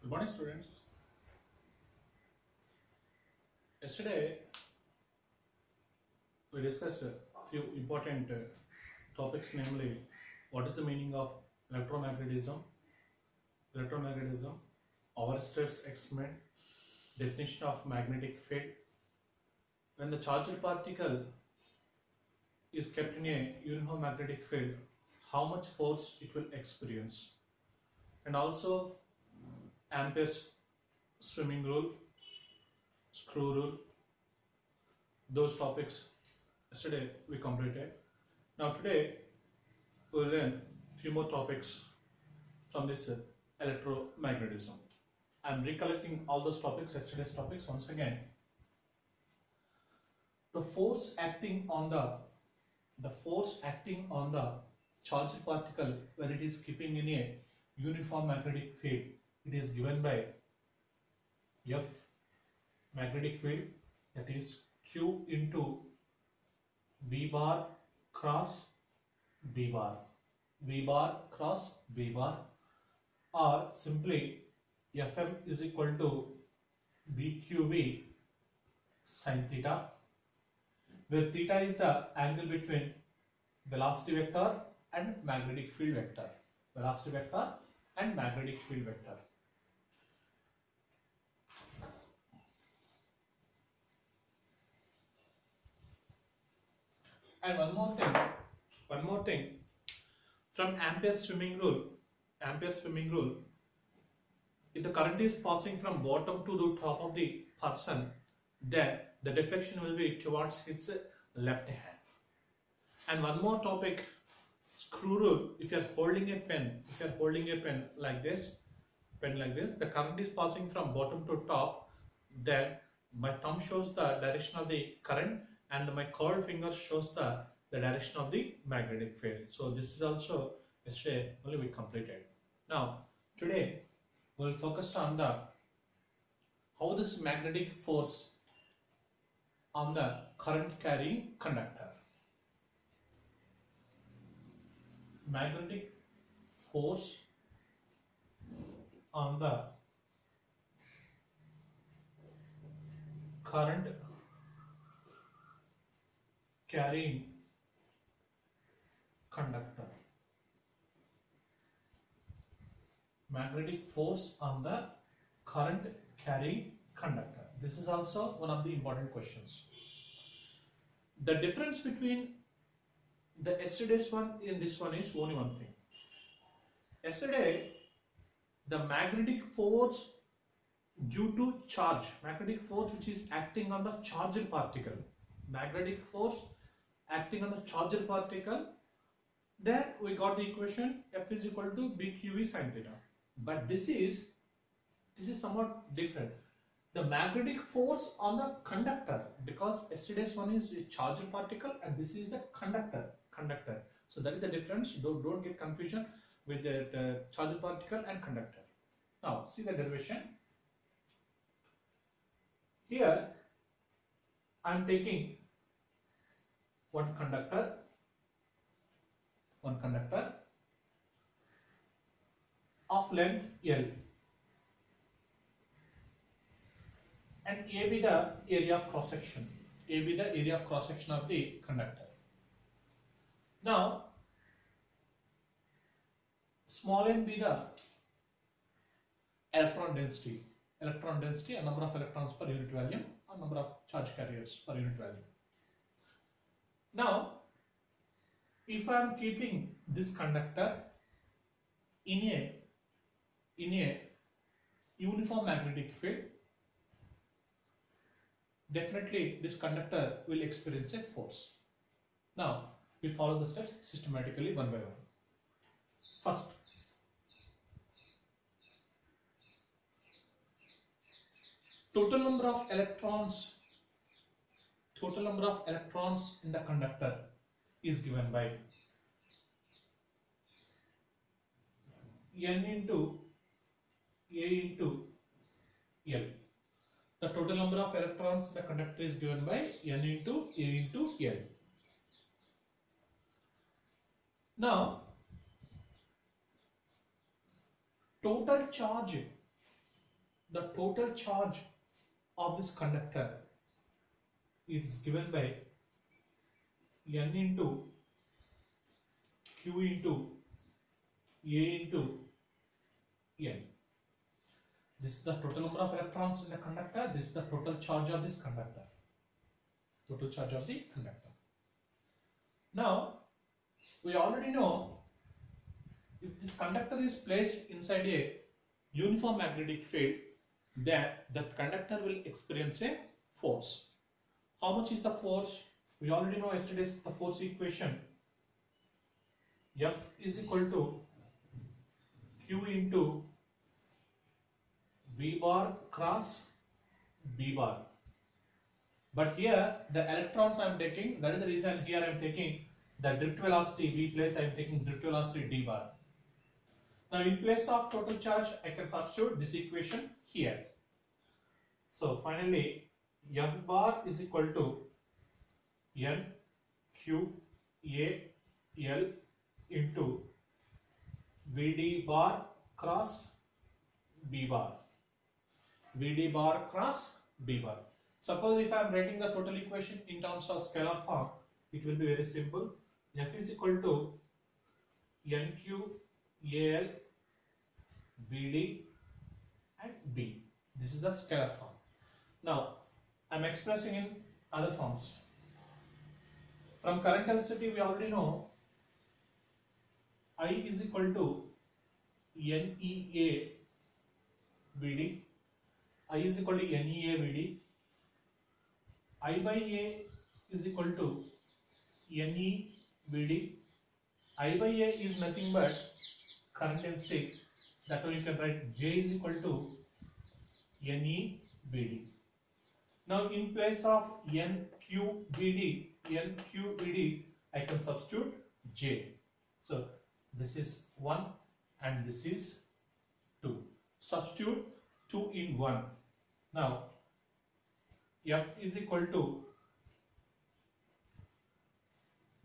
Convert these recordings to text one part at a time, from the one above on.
Good morning, students. Yesterday, we discussed a few important topics, namely, what is the meaning of electromagnetism, our stress experiment, definition of magnetic field. When the charged particle is kept in a uniform magnetic field, how much force it will experience, and also Ampere's swimming rule, screw rule. Those topics yesterday we completed. Now today we will learn a few more topics from this electromagnetism. I am recollecting all those topics, yesterday's topics once again. The force acting on the charged particle when it is keeping in a uniform magnetic field, it is given by F magnetic field, that is Q into V bar cross B bar, V bar cross B bar, or simply Fm is equal to BQV sin theta, where theta is the angle between velocity vector and magnetic field vector. Velocity vector and magnetic field vector. And one more thing, from Ampere's swimming rule, if the current is passing from bottom to the top of the person, then the deflection will be towards its left hand. And one more topic, screw rule. If you are holding a pen, like this, the current is passing from bottom to top, then my thumb shows the direction of the current and my curved finger shows the direction of the magnetic field. So this is also yesterday only we completed. Now today we will focus on the how this magnetic force on the current carrying conductor. Magnetic force on the current carrying conductor. Magnetic force on the current carrying conductor. This is also one of the important questions. The difference between the yesterday's one and this one is only one thing. Yesterday, the magnetic force due to charge, magnetic force which is acting on the charged particle, magnetic force acting on the charged particle, then we got the equation F is equal to BQV sin theta. But this is somewhat different. The magnetic force on the conductor, because yesterday's one is a charged particle and this is the conductor. So that is the difference. Don't get confusion with the charged particle and conductor. Now see the derivation. Here I am taking one conductor of length L, and A be the area of cross section. Of the conductor. Now, small n be the electron density, a number of electrons per unit volume, or number of charge carriers per unit volume. Now, if I am keeping this conductor in a uniform magnetic field, definitely this conductor will experience a force. Now we follow the steps systematically one by one. First, total number of electrons in the conductor is given by N into A into L. The total number of electrons in the conductor is given by N into A into L. Now, total charge the total charge of this conductor is given by N into Q into A into N. This is the total number of electrons in the conductor. This is the total charge of this conductor. Total charge of the conductor. Now, we already know if this conductor is placed inside a uniform magnetic field, then that conductor will experience a force. How much is the force? We already know yesterday's the force equation. F is equal to Q into V bar cross B bar. But here the electrons I am taking, that is the reason here I am taking the drift velocity V place, I am taking drift velocity D bar. Now in place of total charge, I can substitute this equation here. So finally, F bar is equal to N Q A L into VD bar cross B bar. VD bar cross B bar. Suppose if I am writing the total equation in terms of scalar form, it will be very simple. F is equal to NQ AL VD and B. This is the scalar form. Now I am expressing in other forms. From current density we already know I is equal to NEA VD. I is equal to NEA VD. I by A is equal to NE VD. I by A is nothing but current density. That way you can write J is equal to NE VD. Now in place of NQ VD, I can substitute J. So this is 1 and this is 2. Substitute 2 in 1. Now F is equal to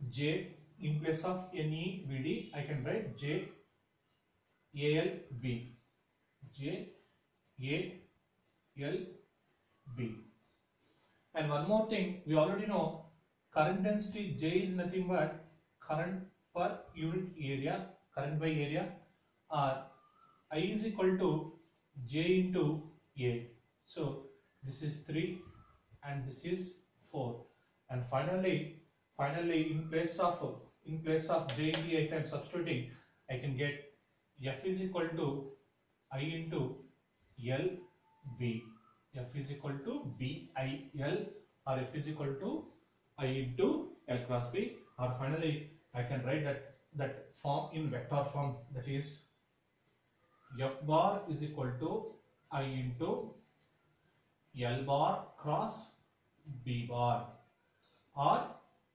J. In place of NE VD, I can write J AL B. J AL B. And one more thing, we already know current density J is nothing but current per unit area, current by area, or I is equal to J into A. So this is 3 and this is 4. And finally in place of J into A, if I am substituting, I can get F is equal to I into L B. F is equal to B I L, or F is equal to I into L cross B, or finally I can write that form in vector form, that is F bar is equal to I into L bar cross B bar, or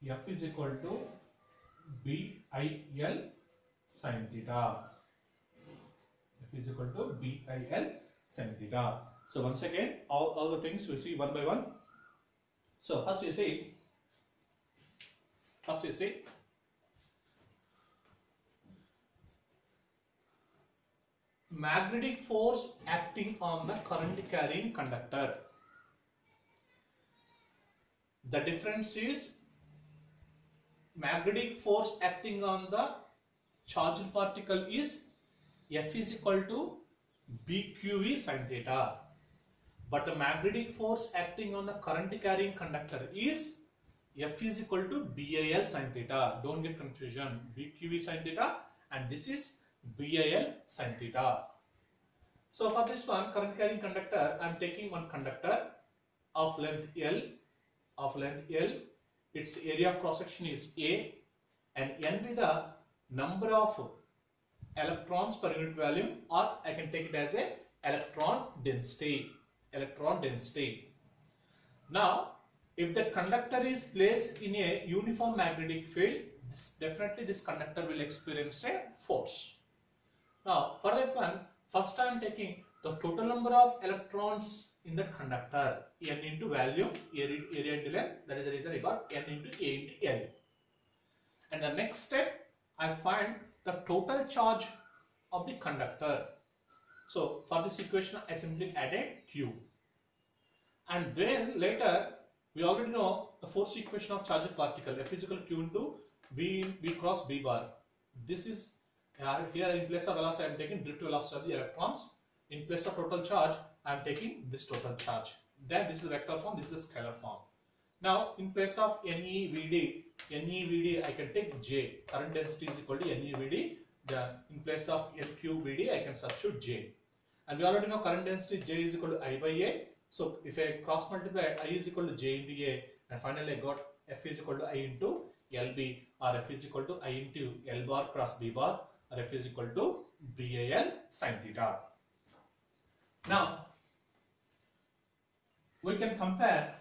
F is equal to B I L sin theta. F is equal to B I L sin theta. So once again, all the things we see one by one. So first you see magnetic force acting on the current carrying conductor. The difference is magnetic force acting on the charged particle is F is equal to BQE sin theta. But the magnetic force acting on the current carrying conductor is F is equal to BIL sin theta. Don't get confusion. BQE sin theta and this is BIL sin theta. So for this one, current carrying conductor, I am taking one conductor of length L. Its area of cross section is A, and N be the number of electrons per unit volume, or I can take it as a electron density. Now if the conductor is placed in a uniform magnetic field, definitely this conductor will experience a force. Now for that one, first I am taking the total number of electrons in that conductor, N into volume, area into length. That is the reason I got N into A into L. And the next step, I find the total charge of the conductor. So for this equation, I simply added Q. And then later, we already know the force equation of charged particle, F is equal to Q into V cross B bar. This is here in place of velocity, I am taking drift velocity of the electrons. In place of total charge, I am taking this total charge. Then this is the vector form, this is the scalar form. Now, in place of NEVD, I can take J. Current density is equal to NEVD. In place of NQVD, I can substitute J. And we already know current density J is equal to I by A. So if I cross multiply, I is equal to J into A, and finally I got F is equal to I into LB, or F is equal to I into L bar cross B bar, or F is equal to BAL sin theta. Now, we can compare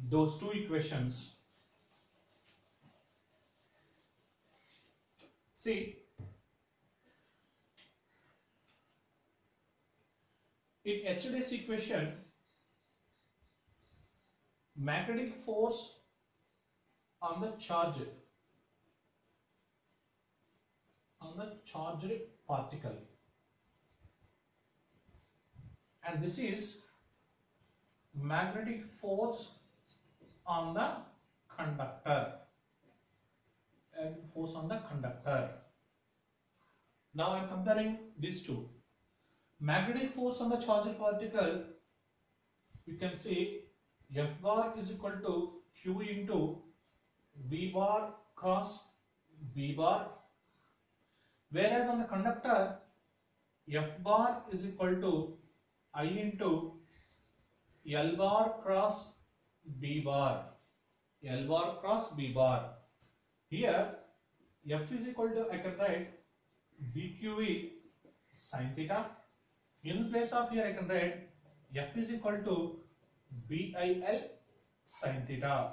those two equations. See, in yesterday's equation, magnetic force on the charged particle, and this is magnetic force on the conductor, and force on the conductor. Now I am comparing these two. Magnetic force on the charged particle, you can see F bar is equal to Q into V bar cross B bar, whereas on the conductor, F bar is equal to I into L bar cross B bar. L bar cross B bar. Here, F is equal to, I can write BQE sin theta. In place of here, I can write F is equal to BIL sin theta.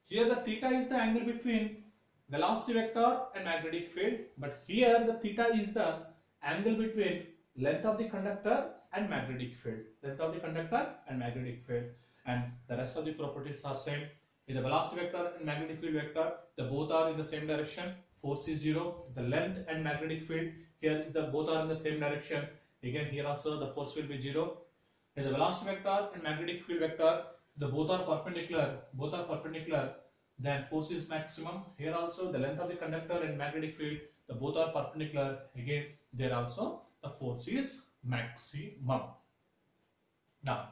Here the theta is the angle between velocity vector and magnetic field, but here the theta is the angle between length of the conductor and magnetic field. Length of the conductor and magnetic field. And the rest of the properties are same. In the velocity vector and magnetic field vector, the both are in the same direction. Force is 0. The length and magnetic field, here the both are in the same direction. Again, here also the force will be 0. In the velocity vector and magnetic field vector, the both are perpendicular. Then force is maximum. Here also the length of the conductor and magnetic field, the both are perpendicular. Again, there also the force is maximum. Now,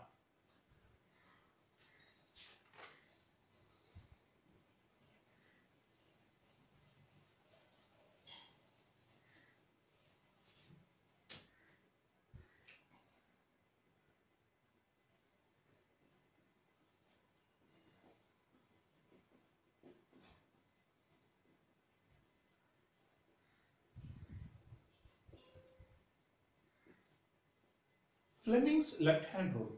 Fleming's left-hand rule.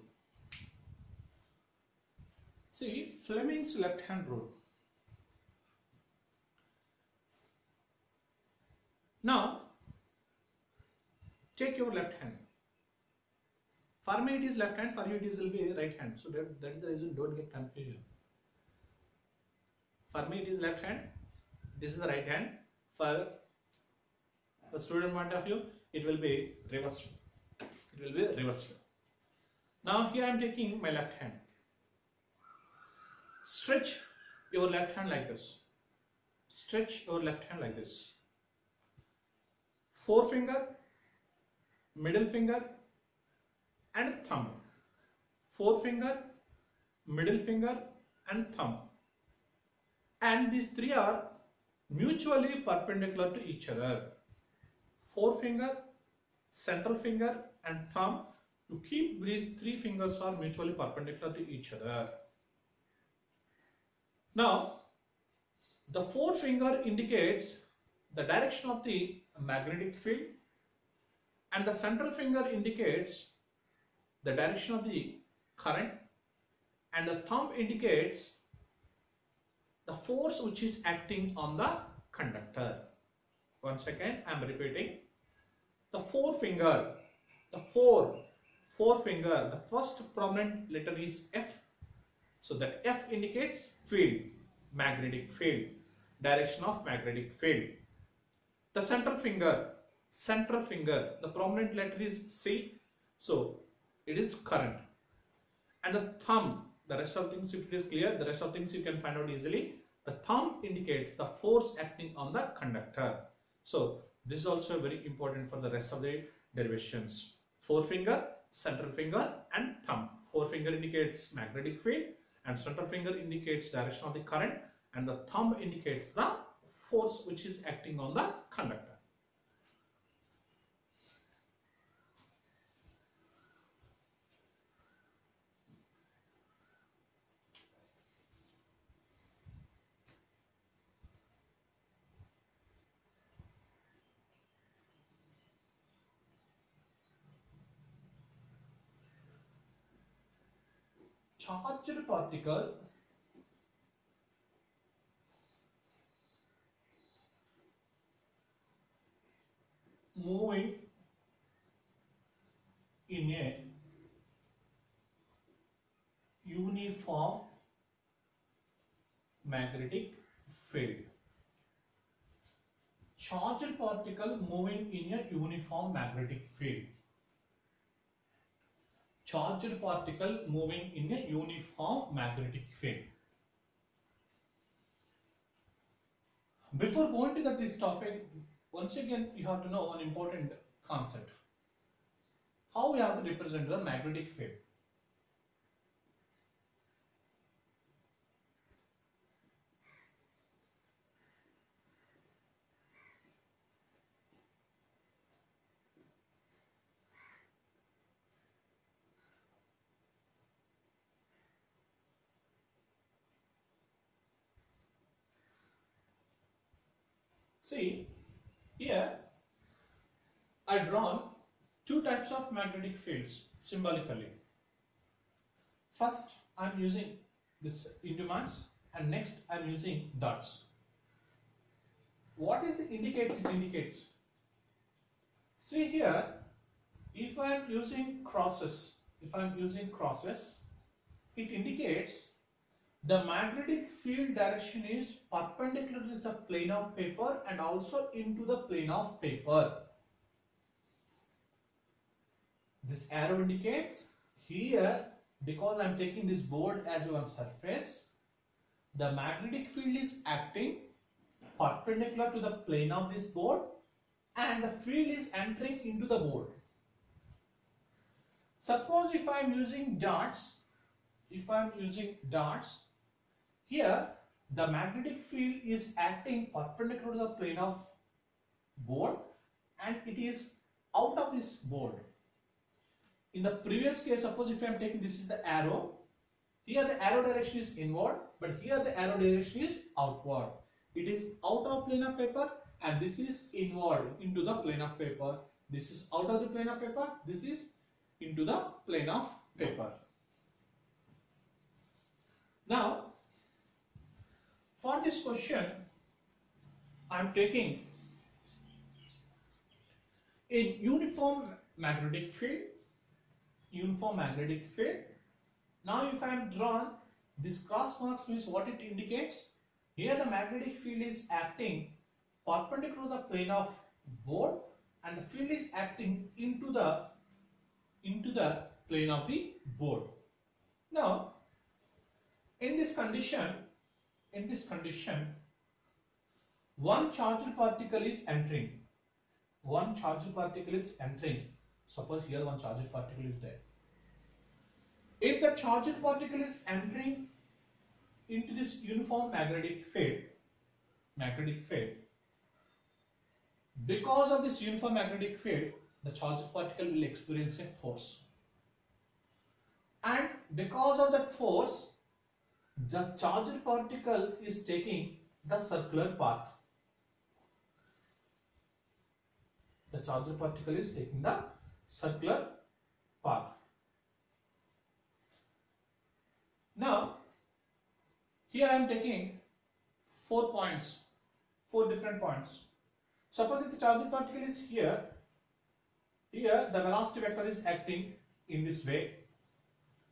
See, Fleming's left-hand rule. Now, take your left hand. For me it is left hand, for you it will be right hand. So that is the reason, don't get confusion. For me it is left hand, this is the right hand. For the student point of view, it will be reversed. Now here I am taking my left hand. Stretch your left hand like this. Forefinger, middle finger and thumb. Forefinger, middle finger and thumb. And these three are mutually perpendicular to each other. Forefinger, central finger and thumb, to keep these three fingers are mutually perpendicular to each other. Now, the forefinger indicates the direction of the magnetic field and the central finger indicates the direction of the current and the thumb indicates the force which is acting on the conductor. Once again, I am repeating. The forefinger, the forefinger, the first prominent letter is F. So that F indicates field, magnetic field, direction of magnetic field. The central finger Center finger, the prominent letter is C, so it is current. And the thumb, the rest of things, if it is clear, the rest of things you can find out easily. The thumb indicates the force acting on the conductor. So this is also very important for the rest of the derivations. Forefinger, central finger and thumb. Forefinger indicates magnetic field and central finger indicates direction of the current, and the thumb indicates the force which is acting on the conductor. Charged particle moving in a uniform magnetic field. Charged particle moving in a uniform magnetic field. Charged particle moving in a uniform magnetic field. Before going to this topic, once again you have to know one important concept. How we have to represent the magnetic field. See, here I drawn two types of magnetic fields symbolically. First, I am using this into mass, and next I am using dots. What is the indicates? It indicates. See here, if I am using crosses, it indicates the magnetic field direction is perpendicular to the plane of paper and also into the plane of paper. This arrow indicates here, because I am taking this board as one surface, the magnetic field is acting perpendicular to the plane of this board and the field is entering into the board. Suppose if I am using dots, here the magnetic field is acting perpendicular to the plane of board and it is out of this board. In the previous case, suppose if I am taking this is the arrow, here the arrow direction is inward, but here the arrow direction is outward. It is out of plane of paper and this is inward into the plane of paper. This is out of the plane of paper, this is into the plane of paper. Now, for this question, I am taking a uniform magnetic field. Now, if I am drawn, this cross marks means what it indicates. Here the magnetic field is acting perpendicular to the plane of board and the field is acting into the plane of the board. Now, in this condition, one charged particle is entering. Suppose here one charged particle is there. If the charged particle is entering into this uniform magnetic field, because of this uniform magnetic field, the charged particle will experience a force. And because of that force, the charged particle is taking the circular path. The charged particle is taking the circular path. Now, here I am taking 4 different points. Suppose if the charged particle is here the velocity vector is acting in this way.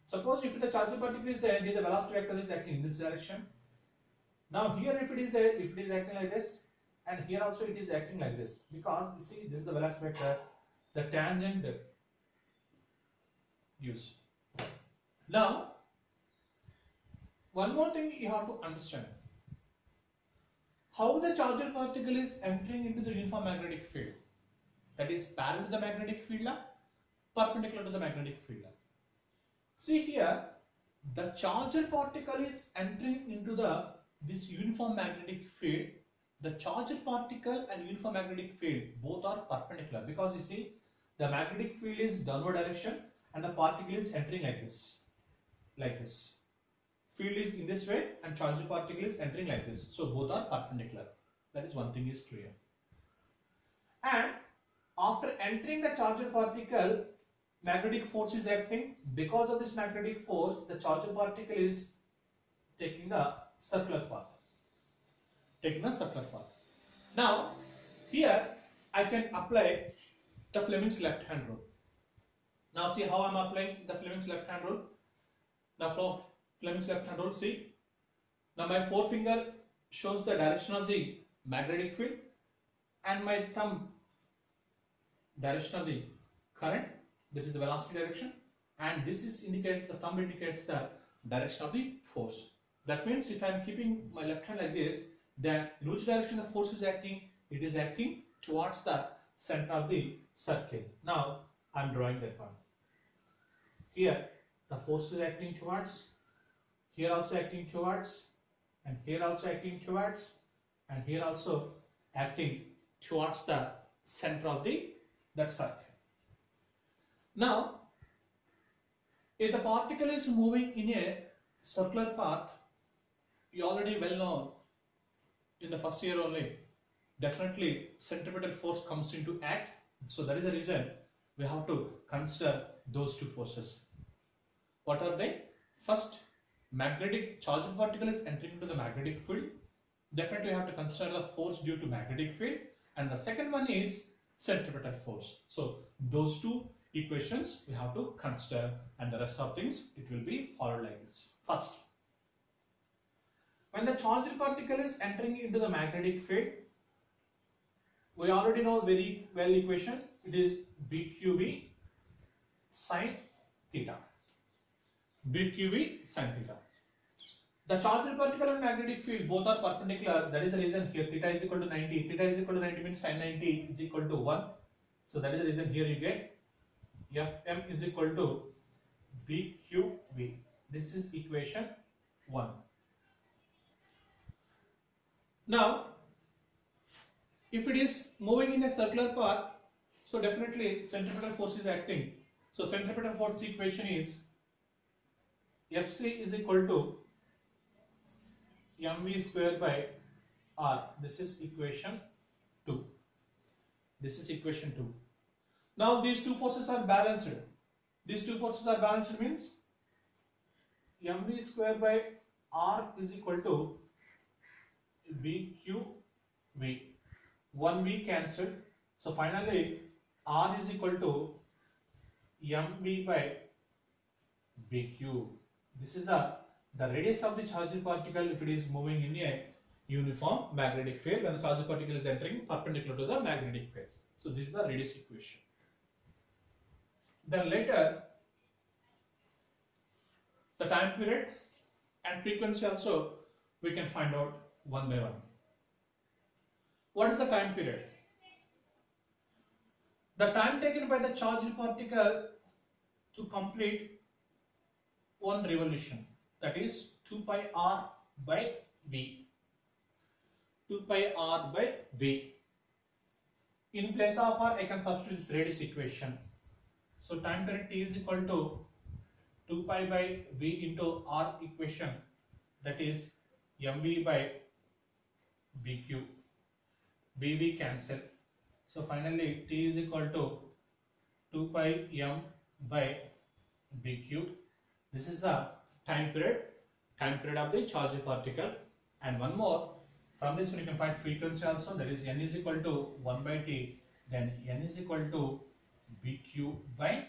Suppose if the charged particle is there, here the velocity vector is acting in this direction. Now here if it is there, if it is acting like this, and here also it is acting like this, because you see this is the velocity vector, the tangent gives. Now one more thing you have to understand, how the charged particle is entering into the uniform magnetic field, that is parallel to the magnetic field, perpendicular to the magnetic field. See here, the charged particle is entering into this uniform magnetic field. The charged particle and uniform magnetic field both are perpendicular, because you see the magnetic field is downward direction and the particle is entering like this, like this. Field is in this way and charged particle is entering like this. So both are perpendicular. That is one thing is clear. And after entering the charged particle, magnetic force is acting. Because of this magnetic force, the charged particle is taking the circular path. Now here I can apply the Fleming's left hand rule. Now see how I am applying the Fleming's left hand rule. Now from Fleming's left hand rule, see, now my forefinger shows the direction of the magnetic field and my thumb direction of the current, that is the velocity direction, and this is indicates, the thumb indicates the direction of the force. That means if I am keeping my left hand like this, then in which direction the force is acting? It is acting towards the center of the circle. Now I am drawing that one. Here the force is acting towards, here also acting towards, and here also acting towards, and here also acting towards the center of that circle. Now if the particle is moving in a circular path, you already well know in the first year only, definitely centripetal force comes into act. So that is the reason we have to consider those two forces. What are they? First, magnetic charged particle is entering into the magnetic field. Definitely you have to consider the force due to magnetic field, and the second one is centripetal force. So those two equations we have to consider, and the rest of things it will be followed like this. First, when the charged particle is entering into the magnetic field, we already know very well equation. It is BQV sin theta. BQV sin theta. The charged particle and magnetic field both are perpendicular. That is the reason here theta is equal to 90. Theta is equal to 90 means sin 90 is equal to 1. So that is the reason here you get Fm is equal to BQV. This is equation 1. Now, if it is moving in a circular path, so definitely centripetal force is acting. So centripetal force equation is Fc is equal to mv square by r. This is equation 2. This is equation 2. Now these two forces are balanced. These two forces are balanced means mv square by r is equal to bqv. One v cancelled. So finally r is equal to mv by bq. This is the radius of the charged particle if it is moving in a uniform magnetic field, when the charged particle is entering perpendicular to the magnetic field. So this is the radius equation. Then later the time period and frequency also we can find out one by one. What is the time period? The time taken by the charged particle to complete one revolution, that is 2 pi r by v. 2 pi r by v. In place of r, I can substitute this radius equation. So time period t is equal to 2 pi by v into r equation, that is mv by bq. bv cancel. So finally t is equal to 2 pi m by bq. This is the time period of the charged particle. And one more, from this one you can find frequency also, that is n is equal to 1 by t, then n is equal to bq by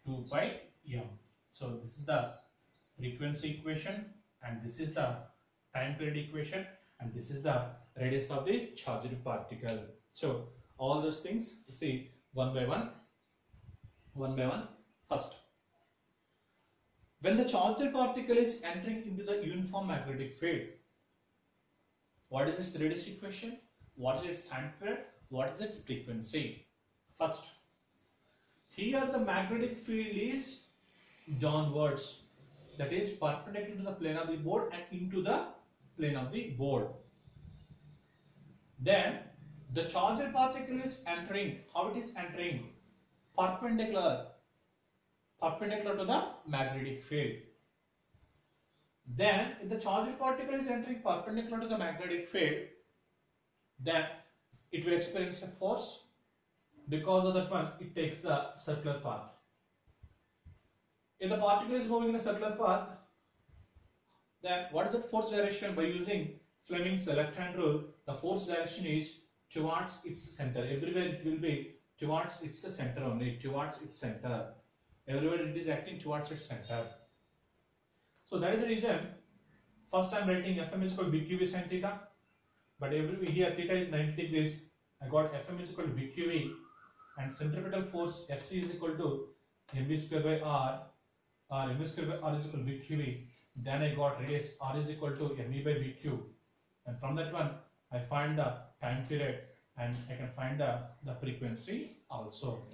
2 pi m. So this is the frequency equation, and this is the time period equation, and this is the radius of the charged particle. So all those things, see one by one. First, when the charged particle is entering into the uniform magnetic field, what is its radius equation? What is its time period? What is its frequency? First, here the magnetic field is downwards, that is perpendicular to the plane of the board and into the plane of the board. Then the charged particle is entering. How it is entering? Perpendicular to the magnetic field. Then if the charged particle is entering perpendicular to the magnetic field, then it will experience a force. Because of that one, it takes the circular path. If the particle is moving in a circular path, then what is that force direction? By using Fleming's left-hand rule, the force direction is towards its center. Everywhere it will be towards its center only, towards its center. Everywhere it is acting towards its center. So that is the reason, first I am writing Fm is equal to BQV sin theta, but here theta is 90 degrees. I got Fm is equal to BQV and centripetal force Fc is equal to mv square by r, or mv square by r is equal to BQV. Then I got radius r is equal to me by bq, and from that one I find the time period and I can find the frequency also.